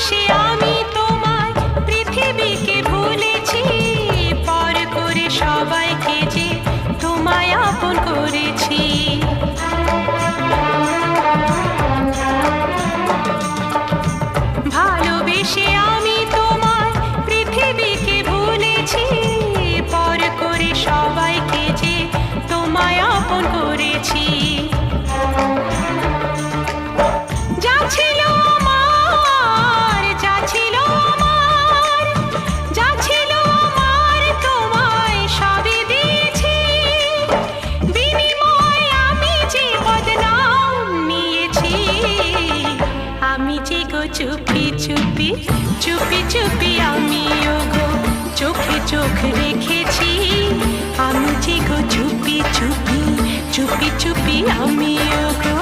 ভালোবেসে আমি তোমায় পৃথিবীকে ভুলেছি, পর করে সবাইকে যে তোমায় আপন করেছি। ভালোবেসে আমি তোমায় পৃথিবীকে ভুলেছি, পর করে সবাইকে যে তোমায় আপন করেছি। যা ছিল আমার, যা ছিল আমার, যা ছিল আমার তোমায় সবই দিয়েছি, বিনিময়ে আমি যে বদনাম নিয়েছি। আমি যে গো চুপি চুপি চুপি চুপি আমি ওগো চোখে চোখ রেখেছি। আমি যে গো চুপি চুপি চুপি চুপি আমি ওগো।